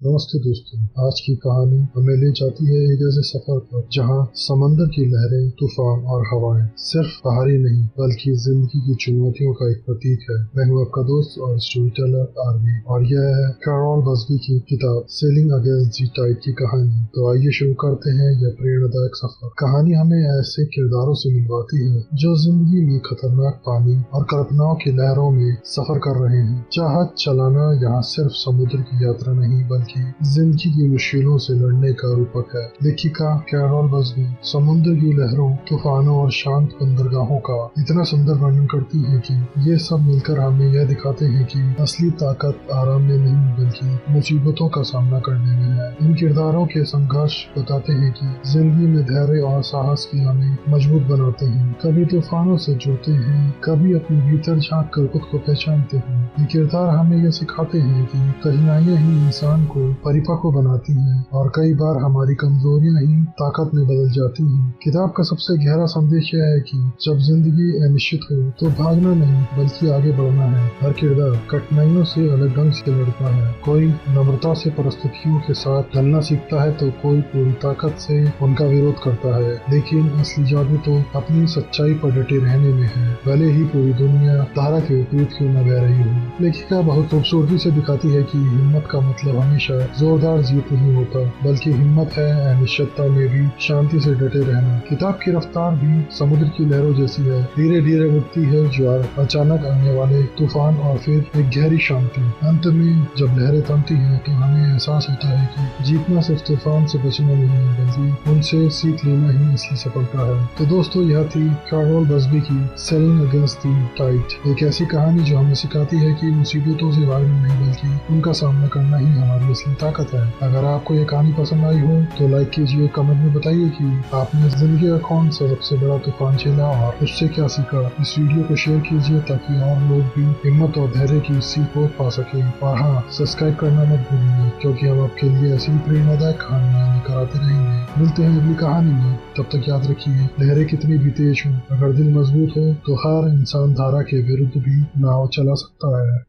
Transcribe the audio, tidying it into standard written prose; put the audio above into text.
नमस्ते दोस्तों। आज की कहानी हमें ले जाती है एक ऐसे सफर पर जहां समंदर की लहरें, तूफान और हवाएं सिर्फ पहाड़ी नहीं बल्कि जिंदगी की चुनौतियों का एक प्रतीक है। मैं हूं आपका दोस्त और स्टोरी टेलर आरवी और यह है कैरोल बसबी की किताब सेलिंग अगेंस्ट द टाइड की कहानी। तो आइए शुरू करते हैं यह प्रेरणादायक सफर। कहानी हमें ऐसे किरदारों से मिलवाती है जो जिंदगी में खतरनाक पानी और कल्पनाओं की लहरों में सफर कर रहे हैं। जहाज चलाना यहाँ सिर्फ समुद्र की यात्रा नहीं बल्कि जिंदगी की मुश्किलों से लड़ने का रूपक है। लेखिका कैरोल बसबी समुद्र की लहरों, तूफानों और शांत बंदरगाहों का इतना सुंदर वर्णन करती है कि ये सब मिलकर हमें यह दिखाते हैं कि असली ताकत आराम में नहीं बल्कि मुसीबतों का सामना करने में है। इन किरदारों के संघर्ष बताते हैं कि जिंदगी में धैर्य और साहस की हमें मजबूत बनाते हैं। कभी तूफानों से जुड़ते हैं, कभी अपने भीतर झांक कर खुद को पहचानते हैं। ये किरदार हमें यह सिखाते हैं कि कठिनाइयां ही इंसान को परिपक्व बनाती हैं और कई बार हमारी कमजोरियां ही ताकत में बदल जाती हैं। किताब का सबसे गहरा संदेश यह है कि जब जिंदगी अनिश्चित हो तो भागना नहीं बल्कि आगे बढ़ना है। हर किरदार कठिनाइयों से अलग ढंग से लड़ता है। कोई नम्रता से परिस्थितियों के साथ ढलना सीखता है तो कोई पूरी ताकत से उनका विरोध करता है। लेकिन असली जादू तो अपनी सच्चाई पर डटे रहने में है, भले ही पूरी दुनिया धारा के विपरीत क्यों न बह रही हो। लेखिका बहुत खूबसूरती से दिखाती है कि हिम्मत का मतलब हमेशा जोरदार जीत नहीं होता बल्कि हिम्मत है अनिश्चितता में भी शांति से डटे रहना। किताब की रफ्तार भी समुद्र की लहरों जैसी है, धीरे धीरे उठती है ज्वार, अचानक आने वाले तूफान और फिर एक गहरी शांति। अंत में जब लहरें थमती हैं तो हमें एहसास होता है कि जीतना सिर्फ तूफान से बचना नहीं है बल्कि उनसे सीख लेना ही असली सफलता है। तो दोस्तों, यह थी कैरोल बसबी की सेलिंग अगेंस्ट द टाइड, एक ऐसी कहानी जो हमें सिखाती है कि मुसीबतों से भागना नहीं बल्कि उनका सामना करना ही हमारी असली ताकत है। अगर आपको ये कहानी पसंद आई हो तो लाइक कीजिए, कमेंट में बताइए कि आपने जिंदगी का कौन सा सबसे बड़ा तूफान झेला और उससे क्या सीखा। इस वीडियो को शेयर कीजिए ताकि और लोग भी हिम्मत और धैर्य की सीख को पा सके। और हाँ, सब्सक्राइब करना मत भूलिए क्योंकि हम आपके लिए ऐसी प्रेरणादायक कहानियां लेकर आते रहेंगे। मिलते हैं अगली कहानी में, तब तक याद रखिए लहरें कितनी भी तेज हो, अगर दिल मजबूत हो तो हर इंसान धारा के विरुद्ध भी नाव चला सकता है।